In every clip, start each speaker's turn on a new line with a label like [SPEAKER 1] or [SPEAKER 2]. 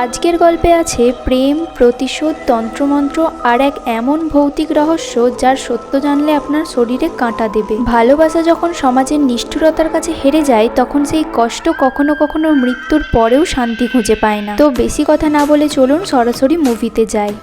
[SPEAKER 1] আজকের গল্পে আছে প্রেম, প্রতিশোধ, তন্ত্রমন্ত্র আর এক এমন ভৌতিক রহস্য যার সত্য জানলে আপনার শরীরে কাঁটা দেবে। ভালোবাসা যখন সমাজের নিষ্ঠুরতার কাছে হেরে যায় তখন সেই কষ্ট কখনো কখনো মৃত্যুর পরেও শান্তি খুঁজে পায় না। তো বেশি কথা না বলে চলুন সরাসরি মুভিতে যাই।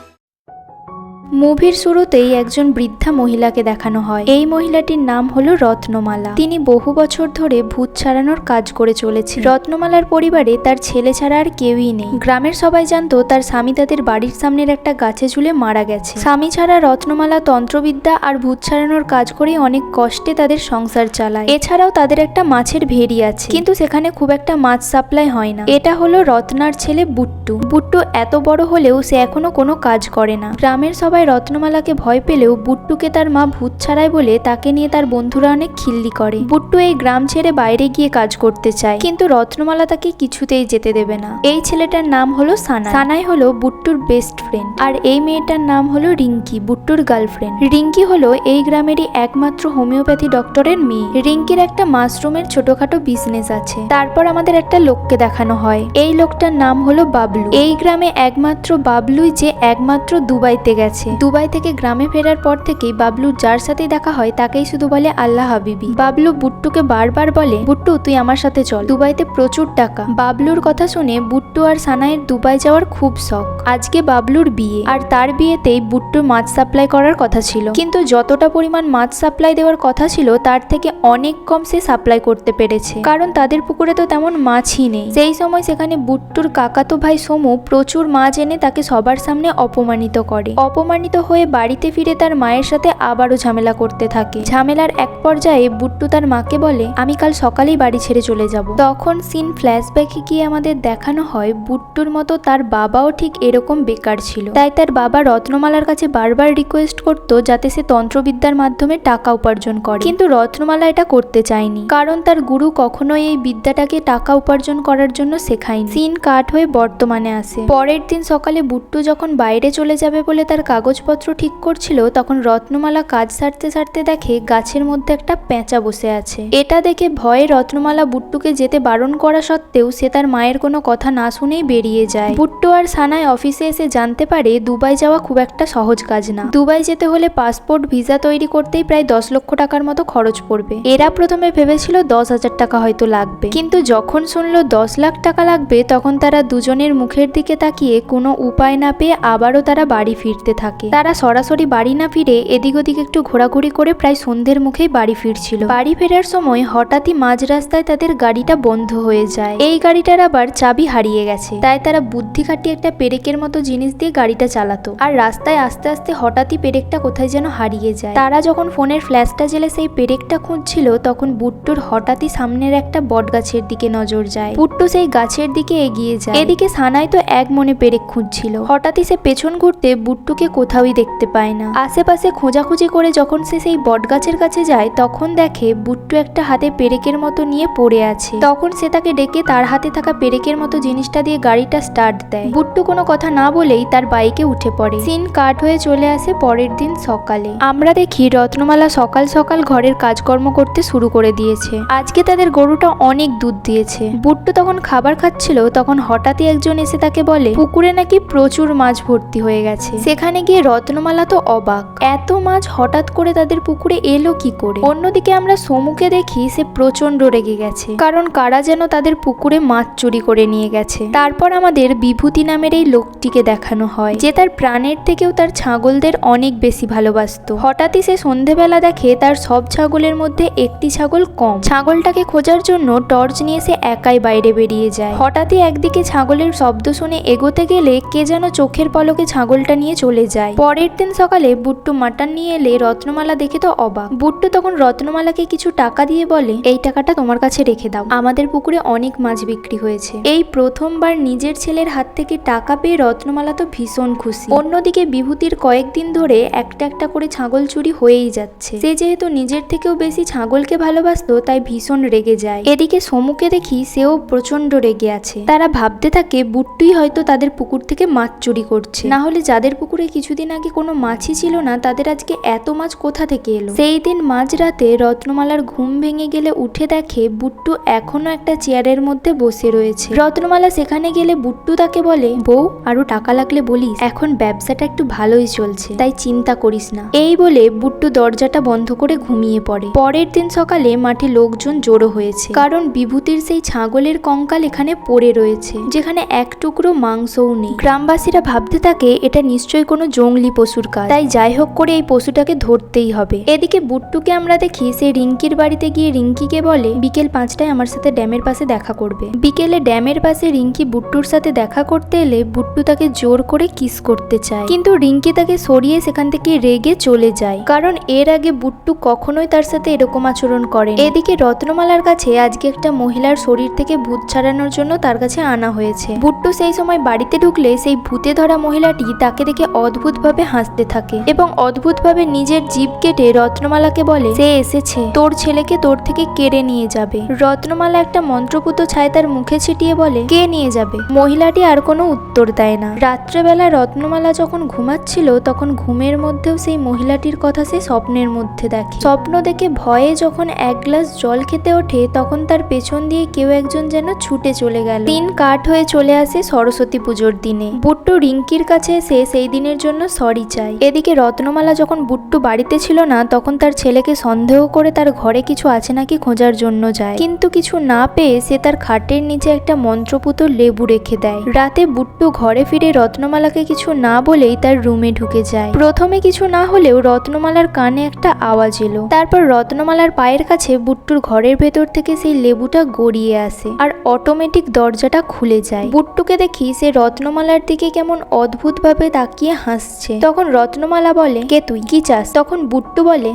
[SPEAKER 1] মুভির শুরুতেই একজন বৃদ্ধা মহিলাকে দেখানো হয়। এই মহিলাটির নাম হলো রত্নমালা। তিনি বহু বছর ধরে ভূত ছাড়ানোর কাজ করে চলেছে। রত্নমালার পরিবারে তার ছেলে ছাড়া আর কেউই নেই। গ্রামের সবাই জানতো তার স্বামী তাদের বাড়ির সামনের একটা গাছে ঝুলে মারা গেছে। স্বামী ছাড়া রত্নমালা তন্ত্রবিদ্যা আর ভূত ছাড়ানোর কাজ করে অনেক কষ্টে তাদের সংসার চালায়। এছাড়াও তাদের একটা মাছের ভেড়ি আছে, কিন্তু সেখানে খুব একটা মাছ সাপ্লাই হয় না। এটা হলো রত্নার ছেলে বুট্টু। বুট্টু এত বড় হলেও সে এখনো কোনো কাজ করে না। গ্রামের সবাই রত্নমালাকে ভয় পেলেও বুট্টুকে তার মা ভূত ছাড়ায় বলে তাকে নিয়ে তার বন্ধুরা অনেক খিল্লি করে। বুট্টু এই গ্রাম ছেড়ে বাইরে গিয়ে কাজ করতে চায়, কিন্তু রত্নমালা তাকে কিছুতেই যেতে দেবে না। এই ছেলেটার নাম হলো সানাই। সানাই হলো বুট্টুর বেস্ট ফ্রেন্ড, আর এই মেয়েটার নাম হলো রিঙ্কি, বুট্টুর গার্লফ্রেন্ড। রিঙ্কি হলো এই গ্রামেরই একমাত্র হোমিওপ্যাথি ডক্টরের মেয়ে। রিঙ্কির একটা মাশরুমের ছোটখাটো বিজনেস আছে। তারপর আমাদের একটা লোককে দেখানো হয়। এই লোকটার নাম হলো বাবলু। এই গ্রামে একমাত্র বাবলুই যে একমাত্র দুবাইতে গেছে। দুবাই থেকে গ্রামে ফেরার পর থেকেই বাবলু যার সাথেই দেখা হয় তাকেই শুধু বলে আল্লাহ হাবিবি। বাবলু বুট্টুকে বারবার বলে, বুট্টু তুই আমার সাথে চল, দুবাইতে প্রচুর টাকা। বাবলুর কথা শুনে বুট্টু আর সানাইয়ের দুবাই যাওয়ার খুব শখ। আজকে বাবলুর বিয়ে, আর তার বিয়েতেই বুট্টুর মাছ সাপ্লাই করার কথা ছিল, কিন্তু যতটা পরিমাণ মাছ সাপ্লাই দেওয়ার কথা ছিল তার থেকে অনেক কম সে সাপ্লাই করতে পেরেছে, কারণ তাদের পুকুরে তো তেমন মাছই নেই। সেই সময় সেখানে বুট্টুর কাকাতো ভাই সমু প্রচুর মাছ এনে তাকে সবার সামনে অপমানিত করে। অপমানিত হয়ে বাড়িতে ফিরে তার মায়ের সাথে আবারও ঝামেলা করতে থাকে। ঝামেলার এক পর্যায়ে বুট্টু তার মাকে বলে, আমি কাল সকালেই বাড়ি ছেড়ে চলে যাব। তখন সিন ফ্ল্যাশব্যাকে গিয়ে আমাদের দেখানো হয় বুট্টুর মতো তার বাবাও ঠিক এরকম বেকার ছিল। তাই তার বাবা রত্নমালার কাছে বারবার রিকোয়েস্ট করতো যাতে সে তন্ত্রবিদ্যার মাধ্যমে টাকা উপার্জন করে, কিন্তু রত্নমালা এটা করতে চায়নি, কারণ তার গুরু কখনোই এই বিদ্যাটাকে টাকা উপার্জন করার জন্য শেখায়নি। সিন কাট হয়ে বর্তমানে আসে। পরের দিন সকালে বুট্টু যখন বাইরে চলে যাবে বলে তার কাগজপত্র ঠিক করছিল, তখন রত্নমালা কাজ সারতে সারতে দেখে গাছের মধ্যে একটা পেঁচা বসে আছে। এটা দেখে ভয়ে রত্নমালা বুট্টুকে যেতে বারণ করা সত্ত্বেও সে তার মায়ের কোনো কথা না শুনেই বেরিয়ে যায়। বুট্টু আর সানাই অফিসে এসে জানতে পারে দুবাই যাওয়া খুব একটা সহজ কাজ না। দুবাই যেতে হলে পাসপোর্ট ভিসা তৈরি করতেই প্রায় 10 লক্ষ টাকার মতো খরচ পড়বে। এরা প্রথমে ভেবেছিল 10,000 টাকা হয়তো লাগবে, কিন্তু যখন শুনলো 10 লাখ টাকা লাগবে তখন তারা দুজনের মুখের দিকে তাকিয়ে কোনো উপায় না পেয়ে আবারও তারা বাড়ি ফিরতে থাকে। তারা সরাসরি বাড়ি না ফিরে এদিক ওদিক একটু ঘোরাঘুরি করে প্রায় সন্ধ্যের মুখেই বাড়ি ফিরছিল। বাড়ি ফেরার সময় হঠাৎই মাঝ রাস্তায় তাদের গাড়িটা বন্ধ হয়ে যায়। এই গাড়িটার আবার চাবি হারিয়ে গেছে, তাই তারা বুদ্ধি খাটিয়ে একটা পেরেকের মতো জিনিস দিয়ে গাড়িটা চালাতো। আর রাস্তায় আস্তে আস্তে হঠাৎই পেরেকটা কোথায় যেন হারিয়ে যায়। তারা যখন ফোনের ফ্ল্যাশটা জেলে সেই পেরেকটা খুঁজছিল তখন বুট্টুর হঠাৎই সামনের একটা বট গাছের দিকে নজর যায়। বুট্টু সেই গাছের দিকে এগিয়ে যায়। এদিকে সানাই তো এক মনে পেরেক খুঁজছিল। হঠাৎই সে পেছন ঘুরতে বুট্টুকে কোথাওই দেখতে পায় না। আশেপাশে খোঁজাখুঁজি করে যখন সে সেই বটগাছের কাছে যায় তখন দেখে বুট্টু একটা হাতে পেরেকের মতো নিয়ে পড়ে আছে। তখন সে তাকে ডেকে তার হাতে থাকা পেরেকের মতো জিনিসটা দিয়ে গাড়িটা স্টার্ট দেয়। বুট্টু কোনো কথা না বলেই তার বাইকে উঠে পড়ে। সিন কাট হয়ে চলে আসে পরের দিন সকালে। আমরা দেখি রত্নমালা সকাল সকাল ঘরের কাজকর্ম করতে শুরু করে দিয়েছে। আজকে তাদের গরুটা অনেক দুধ দিয়েছে। বুট্টু তখন খাবার খাচ্ছিল, তখন হঠাৎই একজন এসে তাকে বলে পুকুরে নাকি প্রচুর মাছ ভর্তি হয়ে গেছে। সেখানে গিয়ে রত্নমালা তো অবাক, এত মাছ হঠাৎ করে তাদের পুকুরে এলো কি করে। অন্যদিকে আমরা সমুকে দেখি সে প্রচন্ড রেগে গেছে, কারণ কারা যেন তাদের পুকুরে মাছ চুরি করে নিয়ে গেছে। তারপর আমাদের বিভূতি নামের এই লোকটিকে দেখানো হয়, যে তার প্রাণের থেকেও তার ছাগলদের অনেক বেশি ভালোবাসতো। হঠাৎই সে সন্ধেবেলা দেখে তার সব ছাগলের মধ্যে একটি ছাগল কম। ছাগলটাকে খোঁজার জন্য টর্চ নিয়ে সে একাই বাইরে বেরিয়ে যায়। হঠাৎই একদিকে ছাগলের শব্দ শুনে এগোতে গেলে কে যেন চোখের পলকে ছাগলটা নিয়ে চলে যায়। পরের দিন সকালে বুট্টু মাটন নিয়ে এলে রত্নমালা দেখে তো অবাক। বুট্টু তখন রত্নমালাকে কিছু টাকা দিয়ে বলে, এই টাকাটা তোমার কাছে রেখে দাও, আমাদের পুকুরে অনেক মাছ বিক্রি হয়েছে। এই প্রথমবার নিজের ছেলের হাত থেকে টাকা পেয়ে রত্নমালা তো ভীষণ খুশি। অন্যদিকে বিভূতির কয়েকদিন ধরে একটা একটা করে ছাগল চুরি হয়েই যাচ্ছে। সে যেহেতু নিজের থেকেও বেশি ছাগলকে ভালোবাসতো তাই ভীষণ রেগে যায়। এদিকে সমুকে দেখি সেও প্রচন্ড রেগে আছে। তারা ভাবতে থাকে বুট্টুই হয়তো তাদের পুকুর থেকে মাছ চুরি করছে, না হলে যাদের পুকুরে কিছু কিছুদিন আগে কোনো মাছই ছিল না, তাদের আজকে এত মাছ কোথা থেকে এলো? সেই দিন মাঝরাতে রত্নমালার ঘুম ভেঙে গেলে উঠে দেখে বুট্টু এখনো একটা চেয়ারের মধ্যে বসে রয়েছে। রত্নমালা সেখানে গেলে বুট্টু তাকে বলে, বউ আরো টাকা লাগলে বলিস, এখন ব্যবসাটা একটু ভালোই চলছে, তাই চিন্তা করিস না। এই বলে বুট্টু দরজাটা বন্ধ করে ঘুমিয়ে পড়ে। পরের দিন সকালে মাঠে লোকজন জড়ো হয়েছে, কারণ বিভূতির সেই ছাগলের কঙ্কাল এখানে পড়ে রয়েছে, যেখানে এক টুকরো মাংসও নেই। গ্রামবাসীরা ভাবতে থাকে এটা নিশ্চয়ই কোনো জঙ্গলি পশুর কাজ, তাই যাই হোক করে এই পশুটাকে ধরতেই হবে। এদিকে বুট্টুকে আমরা দেখি সে রিঙ্কির বাড়িতে গিয়ে রিঙ্কিকে বলে, বিকেল 5টায় আমার সাথে ড্যামের পাশে দেখা করবে। বিকেলে ড্যামের পাশে রিঙ্কি বুট্টুর সাথে দেখা করতে এলে বুট্টু তাকে জোর করে কিস করতে চায়, কিন্তু রিঙ্কি তাকে সরিয়ে সেখান থেকে রেগে চলে যায়, কারণ এর আগে বুট্টু কখনোই তার সাথে এরকম আচরণ করে। এদিকে রত্নমালার কাছে আজকে একটা মহিলার শরীর থেকে ভূত ছাড়ানোর জন্য তার কাছে আনা হয়েছে। বুট্টু সেই সময় বাড়িতে ঢুকলে সেই ভূতে ধরা মহিলাটি তাকে দেখে অদ্ভুতভাবে হাসতে থাকে এবং অদ্ভুতভাবে নিজের জিভ কেটে রত্নমালাকে বলে, সে এসেছে, তোর ছেলেকে তোর থেকে কেড়ে নিয়ে যাবে। রত্নমালা একটা মন্ত্রপুত ছায় তার মুখে ছিটিয়ে বলে, কে নিয়ে যাবে? মহিলাটি আর কোনো উত্তর দেয় না। রাত্রেবেলা রত্নমালা যখন ঘুমাচ্ছিল তখন ঘুমের মধ্যেও সেই মহিলাটির কথা সে স্বপ্নের মধ্যে দেখে। স্বপ্ন দেখে ভয়ে যখন এক গ্লাস জল খেতে ওঠে তখন তার পেছন দিয়ে কেউ একজন যেন ছুটে চলে গেল। দিন কাঠ হয়ে চলে আসে সরস্বতী পুজোর দিনে। বুট্টু রিঙ্কির কাছে এসে সেই দিনের জন্য সরি চায়। এদিকে রত্নমালা যখন বুট্টু বাড়িতে ছিল না তখন তার ছেলেকে সন্দেহ করে তার ঘরে কিছু আছে নাকি খোঁজার জন্য যায়, কিন্তু কিছু না পেয়ে সে তার খাটের নিচে একটা মন্ত্রপুত লেবু রেখে দেয়। রাতে বুট্টু ঘরে ফিরে রত্নমালাকে কিছু না বলেই তার রুমে ঢুকে যায়। প্রথমে কিছু না হলেও রত্নমালার কানে একটা আওয়াজ এলো। তারপর রত্নমালার পায়ের কাছে বুট্টুর ঘরের ভেতর থেকে সেই লেবুটা গড়িয়ে আসে আর অটোমেটিক দরজাটা খুলে যায়। বুট্টুকে দেখি সে রত্নমালার দিকে কেমন অদ্ভুতভাবে তাকিয়ে হাসছে। তখন রত্নমালা বলে, কে তুই, কি চাস? তখন বুট্টু বলে,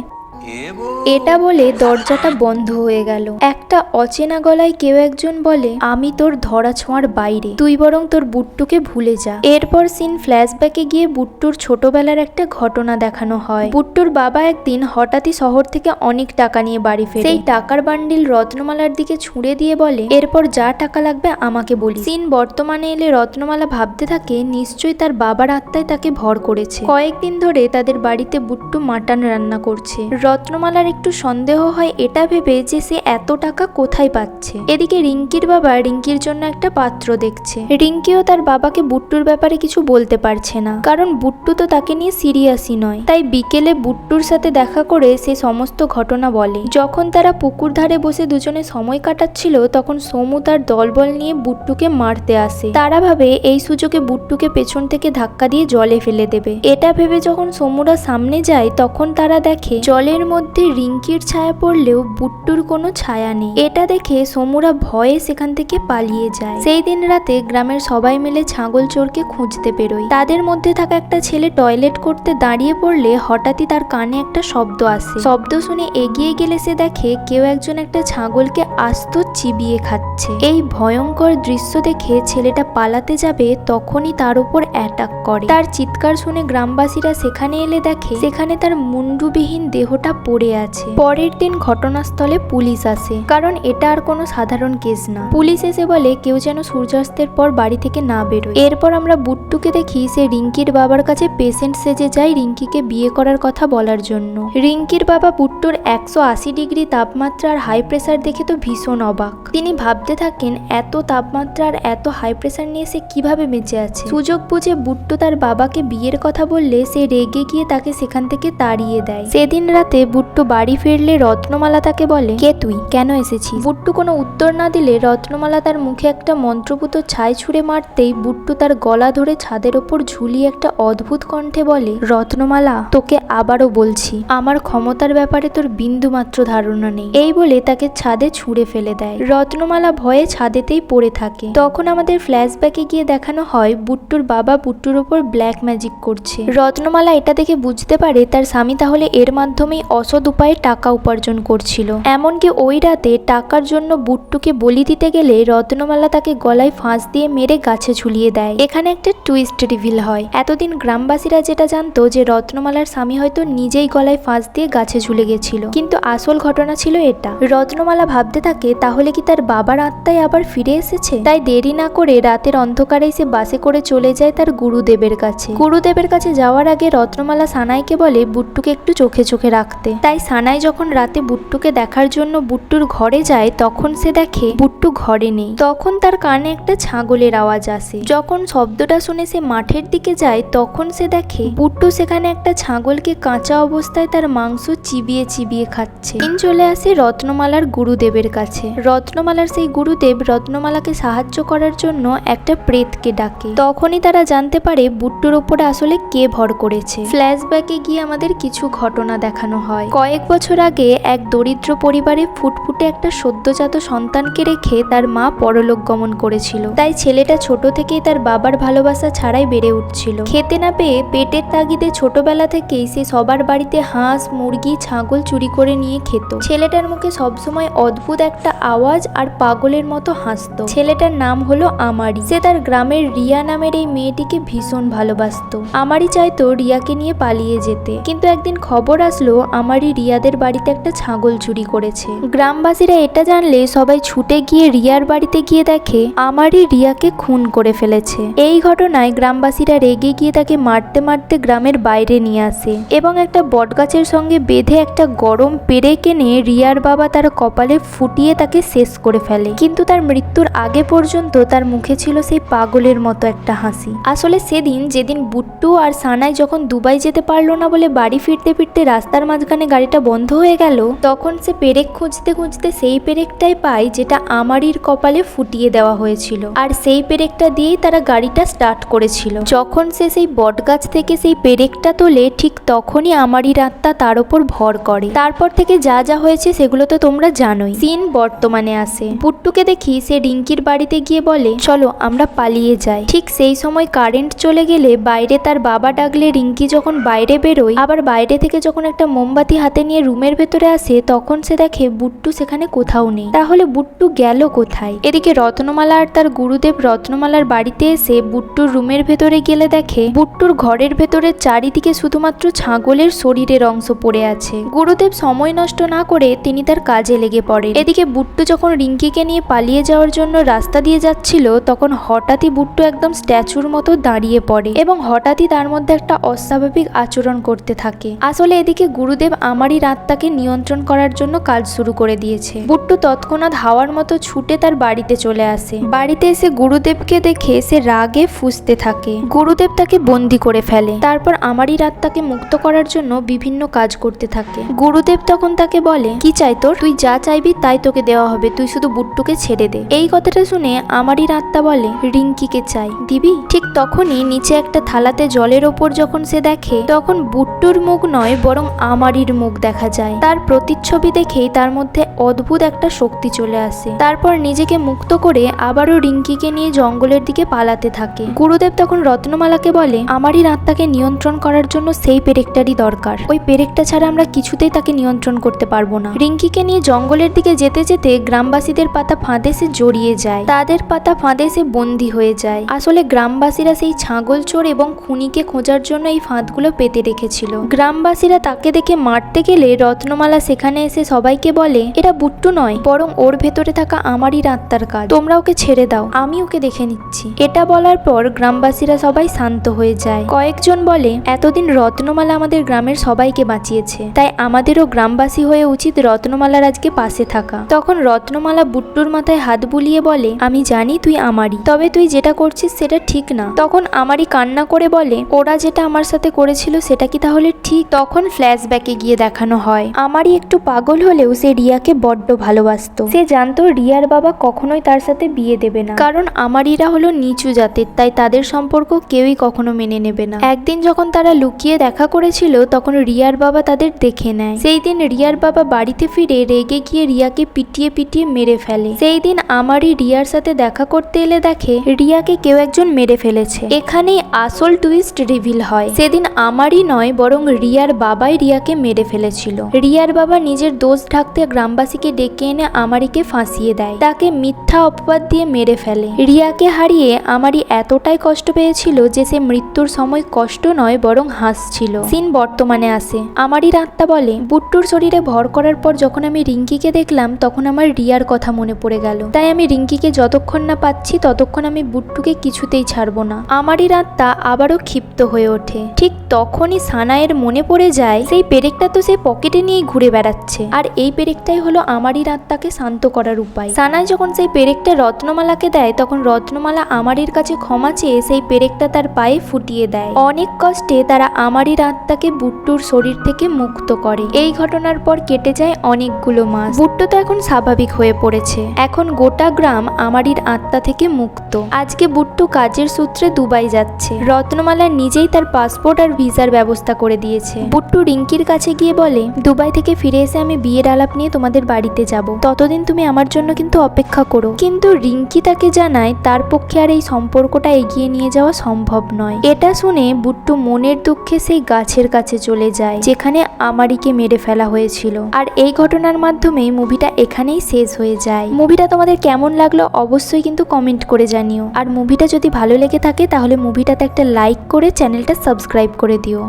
[SPEAKER 1] এটা বলে দরজাটা বন্ধ হয়ে গেল। একটা অচেনা গলায় কেউ একজন বলে, আমি তোর ধরা ছোঁয়ার বাইরে, তুই বরং তোর বুট্টুকে ভুলে যা। এরপর সিন ফ্ল্যাশব্যাকে গিয়ে বুট্টুর ছোটবেলার একটা ঘটনা দেখানো হয়। বুট্টুর বাবা একদিন হঠাৎই শহর থেকে অনেক টাকা নিয়ে বাড়ি ফেরে। সেই টাকার বান্ডিল রত্নমালার দিকে ছুঁড়ে দিয়ে বলে, এরপর যা টাকা লাগবে আমাকে বলি। সিন বর্তমানে এলে রত্নমালা ভাবতে থাকে নিশ্চয়ই তার বাবার আত্মায় তাকে ভর করেছে। কয়েকদিন ধরে তাদের বাড়িতে বুট্টু মাটন রান্না করছে। রত্নমালার একটু সন্দেহ হয় এটা ভেবে যে সে এত টাকা কোথায় পাচ্ছে। এদিকে রিঙ্কির বাবা রিঙ্কির জন্য একটা পাত্র দেখছে। রিঙ্কিও তার বাবাকে বুট্টুর ব্যাপারে কিছু বলতে পারছে না, কারণ বুট্টু তো তাকে নিয়ে সিরিয়াসই নয়। তাই বিকেলে বুট্টুর সাথে দেখা করে সে সমস্ত ঘটনা বলে। যখন তারা পুকুর ধারে বসে দুজনে সময় কাটাচ্ছিল তখন সমু তার দলবল নিয়ে বুট্টুকে মারতে আসে। তারা ভাবে এই সুযোগে বুট্টুকে পেছন থেকে ধাক্কা দিয়ে জলে ফেলে দেবে। এটা ভেবে যখন সমুরা সামনে যায় তখন তারা দেখে জলের মধ্যে রিঙ্কির ছায়া পড়লেও বুট্টুর কোনো ছায়া নেই। এটা দেখে সমুরা ভয়ে সেখান থেকে পালিয়ে যায়। সেই দিন রাতে গ্রামের সবাই মিলে ছাগল চোরকে খুঁজতে বেরোয়। তাদের মধ্যে থাকা একটা ছেলে টয়লেট করতে দাঁড়িয়ে পড়লে হঠাৎই তার কানে একটা শব্দ আসে। শব্দ শুনে এগিয়ে গেলে সে দেখে কেউ একজন একটা ছাগলকে আস্ত চিবিয়ে খাচ্ছে। এই ভয়ঙ্কর দৃশ্য দেখে ছেলেটা পালাতে যাবে তখনই তার উপর অ্যাটাক করে। তার চিৎকার শুনে গ্রামবাসীরা সেখানে এলে দেখে সেখানে তার মুন্ডুবিহীন দেহটা পড়ে আছে। পরের দিন ঘটনাস্থলে পুলিশ আসে, কারণ এটা আর কোনো সাধারণ কেস না। পুলিশ এসে বলে কেউ যেন সূর্যাস্তের পর বাড়ি থেকে না বেরোয়। এরপর আমরা বুট্টুকে দেখি সে রিঙ্কির বাবার কাছে পেশেন্ট সেজে যায় রিঙ্কিকে বিয়ে করার কথা বলার জন্য। রিঙ্কির বাবা বুট্টুর 180 ডিগ্রি তাপমাত্রা আর হাই প্রেসার দেখে তো ভীষণ অবাক। তিনি ভাবতে থাকেন এত তাপমাত্রা আর এত হাই প্রেসার নিয়ে সে কিভাবে বেঁচে আছে। সুযোগ বুঝে বুট্টু তার বাবাকে বিয়ের কথা বললে সে রেগে গিয়ে তাকে সেখান থেকে তাড়িয়ে দেয়। সেদিন রাতে বুট্টু বাড়ি ফিরলে রত্নমালা তাকে বলে, কে তুই, কেন এসেছিস? বুট্টু কোনো উত্তর না দিলে রত্নমালা তার মুখে একটা মন্ত্রপুত ছাই ছুঁড়ে মারতেই বুট্টু তার গলা ধরে ছাদের ওপর ঝুলিয়ে একটা অদ্ভুত কণ্ঠে বলে, রত্নমালা, তোকে আবারও বলছি আমার ক্ষমতার ব্যাপারে তোর বিন্দু মাত্র ধারণা নেই। এই বলে তাকে ছাদে ছুঁড়ে ফেলে দেয়। রত্নমালা ভয়ে ছাদেতেই পড়ে থাকে। তখন আমাদের ফ্ল্যাশব্যাকে গিয়ে দেখানো হয় বুট্টুর বাবা বুট্টুর ওপর ব্ল্যাক ম্যাজিক করছে। রত্নমালা এটা দেখে বুঝতে পারে তার স্বামী তাহলে এর মাধ্যমেই অসৎ উপায়ে টাকা উপার্জন করছিল। এমনকি ওই রাতে টাকার জন্য বুট্টুকে বলি দিতে গেলে রত্নমালা তাকে গলায় ফাঁস দিয়ে মেরে গাছে ঝুলিয়ে দেয়। এখানে একটা টুইস্ট রিভিল হয়। এতদিন গ্রামবাসীরা যেটা জানতো যে রত্নমালার স্বামী হয়তো নিজেই গলায় ফাঁস দিয়ে গাছে ঝুলে গেছিল, কিন্তু আসল ঘটনা ছিল এটা। রত্নমালা ভাবতে থাকে তাহলে কি তার বাবার আত্মাই আবার ফিরে এসেছে। তাই দেরি না করে রাতের অন্ধকারে সে বাসে করে চলে যায় তার গুরুদেবের কাছে। গুরুদেবের কাছে যাওয়ার আগে রত্নমালা সানাইকে বলে বুট্টুকে একটু চোখে চোখে রাখতে। তাই সানাই যখন রাতে বুট্টুকে দেখার জন্য বুট্টুর ঘরে যায় তখন সে দেখে বুট্টু ঘরে নেই। তখন তার কানে একটা ছাগলের আওয়াজ আসে। যখন শব্দটা শুনে সে মাঠের দিকে যায় তখন সে দেখে বুট্টু সেখানে একটা ছাগলকে কাঁচা অবস্থায় তার মাংস চিবিয়ে চিবিয়ে খাচ্ছে। চলে আসে রত্নমালার গুরুদেবের কাছে। রত্নমালার সেই গুরুদেব রত্নমালাকে সাহায্য করার জন্য একটা প্রেতকে ডাকে। তখনই তারা জানতে পারে বুট্টুর ওপরে আসলে কে ভর করেছে। ফ্ল্যাশব্যাকে গিয়ে আমাদের কিছু ঘটনা দেখানো হয়। কয়েক বছর আগে এক দরিদ্র পরিবারে ফুটফুটে একটা সদ্যজাত সন্তানকে রেখে তার মা পরলোক গমন করেছিল। তাই ছেলেটা ছোট থেকেই তার বাবার ভালোবাসা ছাড়াই বেড়ে উঠছিল। খেতে না পেয়ে পেটের তাগিদে ছোটবেলা থেকেই সে সবার বাড়িতে হাঁস, মুরগি, ছাগল চুরি করে নিয়ে খেত। ছেলেটার মুখে সবসময় অদ্ভুত একটা আওয়াজ আর পাগলের মতো হাসতো। ছেলেটার নাম হলো আমারি। সে তার গ্রামের রিয়া নামের এই মেয়েটিকে ভীষণ ভালোবাসতো। আমারি চাইতো রিয়াকে নিয়ে পালিয়ে যেতে, কিন্তু একদিন খবর আসলো আমারি রিয়াদের বাড়িতে একটা ছাগল চুরি করেছে। গ্রামবাসীরা এটা জানলে সবাই ছুটে গিয়ে রিয়ার বাড়িতে গিয়ে দেখে আমারি রিয়াকে খুন করে ফেলেছে। এই ঘটনায় গ্রামবাসীরা রেগে গিয়ে তাকে মারতে মারতে গ্রামের বাইরে নিয়ে আসে এবং একটা বটগাছের সঙ্গে বেঁধে একটা গরম পেরেক এনে রিয়ার বাবা তার কপালে ফুটিয়ে তাকে শেষ করে ফেলে। কিন্তু তার মৃত্যুর আগে পর্যন্ত তার মুখে ছিল সেই পাগলের মতো একটা হাসি। আসলে সেদিন যেদিন বুট্টু আর সানাই যখন দুবাই যেতে পারলো না বলে বাড়ি ফিরতে ফিরতে রাস্তার মাঝখানে গাড়িটা বন্ধ হয়ে গেল, তখন সে পেরেক খুঁজতে খুঁজতে সেই পেরেকটাই পায় যেটা আমারির কপালে ফুটিয়ে দেওয়া হয়েছিল। আর সেই পেরেকটা দিয়েই তারা গাড়িটা স্টার্ট করেছিল। যখন সে সেই বটগাছ থেকে সেই পেরেকটা তোলে ঠিক তখনই আমারির আত্মা তার উপর ভর করে। তারপর থেকে যা যা হয়েছে সেগুলো তো তোমরা জানোই। সিন বর্তমানে আসে। বুট্টুকে দেখি সে রিঙ্কির বাড়িতে গিয়ে বলে চলো আমরা পালিয়ে যাই। ঠিক সেই সময় কারেন্ট চলে গেলে বাইরে তার বাবা ডাকলে রিঙ্কি যখন বাইরে বেরোয়, আবার বাইরে থেকে যখন একটা মোমবাতি হাতে নিয়ে রুমের ভেতরে আসে তখন সে দেখে বুট্টু সেখানে কোথাও নেই। তাহলে বুট্টু গেল কোথায়? এদিকে রত্নমালা আর তার গুরুদেব রত্নমালার বাড়িতে এসে বুট্টুর রুমের ভেতরে গেলে দেখে বুট্টুর ঘরের ভেতরে চারিদিকে শুধুমাত্র ছাগলের শরীরের অংশ পড়ে আছে। গুরুদেব সময় নষ্ট না করে তিনি তার কাজে লেগে পড়ে। এদিকে বুট্টু যখন রিঙ্কিকে নিয়ে পালিয়ে যাওয়ার জন্য রাস্তা দিয়ে যাচ্ছিল তখন হঠাৎই বুট্টু একদম স্ট্যাচুর মতো দাঁড়িয়ে পড়ে এবং হঠাৎই তার মধ্যে একটা অস্বাভাবিক আচরণ করতে থাকে। আসলে এদিকে গুরুদেব আমারই আত্মাকে নিয়ন্ত্রণ করার জন্য কাজ শুরু করে দিয়েছে। বুট্টু তৎক্ষণাৎ হাওয়ার মতো ছুটে তার বাড়িতে চলে আসে। বাড়িতে এসে গুরুদেবকে দেখে সে রাগে ফুঁসতে থাকে। গুরুদেব তাকে বন্দি করে ফেলে। তারপর আমারই আত্মাকে মুক্ত করার জন্য বিভিন্ন কাজ করতে থাকে। গুরুদেব তখন তাকে বলে কি চাই তোর? তুই যা চাইবি তাই তোকে দেওয়া হবে, তুই শুধু বুট্টুকে ছেড়ে দে। এই কথাটা শুনে আমারই আত্মা বলে রিঙ্কিকে চাই, দিবি? ঠিক তখনই নিচে একটা থালাতে জলের ওপর যখন সে দেখে তখন বুট্টুর মুখ নয় বরং আমারির মুখ দেখা যায়। তার প্রতিচ্ছবি দেখেই তার মধ্যে অদ্ভুত একটা শক্তি চলে আসে। তারপর নিজেকে মুক্ত করে আবারও রিঙ্কিকে নিয়ে জঙ্গলের দিকে পালাতে থাকে। গুরুদেব তখন রত্নমালাকে বলে আমারই আত্মাকে নিয়ন্ত্রণ করার জন্য সেই পেরেকটারই দরকার। ওই পেরেকটা ছাড়া আমরা কিছুতেই তাকে নিয়ন্ত্রণ করতে পারবো না। রিঙ্কিকে নিয়ে জঙ্গলের দিকে যেতে যেতে গ্রামবাসীদের পাতা ফাঁদে সে জড়িয়ে যায়। তাদের পাতা ফাঁদে সে বন্দী হয়ে যায়। আসলে গ্রামবাসীরা সেই ছাগল চোর এবং খুনিকে খোঁজার জন্য এই ফাঁদগুলো পেতে রেখেছিল। গ্রামবাসীরা তাকে দেখে মারতে গেলে রত্নমালা সেখানে এসে সবাইকে বলে এটা বুট্টু নয় বরং ওর ভেতরে থাকা আমারই আত্মার কাজ, তোমরা ওকে ছেড়ে দাও, আমি ওকে দেখে নিচ্ছি। এটা বলার পর গ্রামবাসীরা সবাই শান্ত হয়ে যায়। কয়েকজন বলে এতদিন রত্নমালা আমাদের গ্রামের সবাইকে বাঁচিয়েছে, তাই আমাদেরও গ্রামবাসী হয়ে উচিত রত্নমালার আজকে পাশে থাকা। তখন রত্নমালা বুট্টুর মাথায় হাত বুলিয়ে বলে আমি জানি তুই আমারই, তবে তুই যেটা করছিস সেটা ঠিক না। তখন আমারই কান্না করে বলে ওরা যেটা আমার সাথে করেছিল সেটা কি তাহলে ঠিক? তখন ফ্ল্যাশব্যাকে গিয়ে দেখানো হয় আমারই একটু পাগল হলেও সে রিয়াকে বড্ড ভালোবাসতো। সে জানতো রিয়ার বাবা কখনোই তার সাথে বিয়ে দেবে না, কারণ আমারিরা হলো নিচু জাতের, তাই তাদের সম্পর্ক কেউই কখনো মেনে নেবে না। একদিন যখন তারা লুকিয়ে দেখা করেছিল তখন রিয়ার বাবা তাদের দেখে নেয়। সেই দিন রিয়ার বাবা বাড়িতে ফিরে রেগে গিয়ে রিয়াকে পিটিয়ে পিটিয়ে মেরে ফেলে। সেই দিন আমারই রিয়ার সাথে দেখা করতে এলে দেখে রিয়াকে কেউ একজন মেরে ফেলেছে। এখানেই আসল টুইস্ট রিভিল হয়। সেদিন আমারই নয় বরং রিয়ার বাবাই রিয়াকে আমারিকে মেরে ফেলেছিল। রিয়ার বাবা নিজের দোষ ঢাকতে গ্রামবাসীকে ডেকে এনে আমারিকে ফাঁসিয়ে দেয়, তাকে মিথ্যা অপবাদ দিয়ে মেরে ফেলে। রিয়াকে হারিয়ে আমারি এতটাই কষ্ট পেয়েছিল যে সে মৃত্যুর সময় কষ্ট নয় বরং হাসছিল। সিন বর্তমানে আসে। আমারির আত্মা বলে, বুট্টুর শরীরে ভর করার পর যখন আমি রিঙ্কিকে দেখলাম তখন আমার রিয়ার কথা মনে পড়ে গেল, তাই আমি রিঙ্কিকে যতক্ষণ না পাচ্ছি ততক্ষণ আমি বুট্টুকে কিছুতেই ছাড়বো না। আমারির আত্মা আবারও ক্ষিপ্ত হয়ে ওঠে। ঠিক তখনই সানায়ের মনে পড়ে যায় সেই পেরেকটা তো সে পকেটে নিয়েই ঘুরে বেড়াচ্ছে, আর এই পেরেকটাই হলো আমারির আত্মাকে শান্ত করার উপায়। সানায় যখন সেই পেরেকটা রত্নমালাকে দেয় তখন রত্নমালা আমারির কাছে ক্ষমা চেয়ে সেই পেরেকটা তার পায়ে ফুটিয়ে দেয়। অনেক কষ্টে তারা আমারির আত্মাকে বুট্টুর শরীর থেকে মুক্ত করে। এই ঘটনার পর কেটে যায় অনেকগুলো মাস। বুট্টু তো এখন স্বাভাবিক হয়ে পড়েছে। এখন গোটা গ্রাম আমারির আত্মা থেকে মুক্ত। আজকে বুট্টু কাজের সূত্রে দুবাই যাচ্ছে। রত্নমালা নিজেই তার পাসপোর্ট আর ভিসার ব্যবস্থা করে দিয়েছে। বুট্টু রিঙ্কির কাছে গিয়ে বলে, দুবাই থেকে ফিরে এসে আমি বিয়ের আলাপ নিয়ে তোমাদের বাড়িতে যাব, ততদিন তুমি আমার জন্য কিন্তু অপেক্ষা করো। কিন্তু রিঙ্কি তাকে জানায় তার পক্ষে আর এই সম্পর্কটা এগিয়ে নিয়ে যাওয়া সম্ভব নয়। এটা শুনে বুট্টু মনের দুঃখে সেই গাছের কাছে চলে যায় যেখানে আমারিকে মেরে ফেলা হয়েছিল। আর এই ঘটনার মাধ্যমে মুভিটা এখানেই শেষ হয়ে যায়। মুভিটা তোমাদের কেমন লাগলো অবশ্যই কিন্তু কমেন্ট করে জানিও। আর মুভিটা যদি ভালো লেগে থাকে তাহলে মুভিটাতে একটা লাইক করে চ্যানেলটা সাবস্ক্রাইব করে দিও।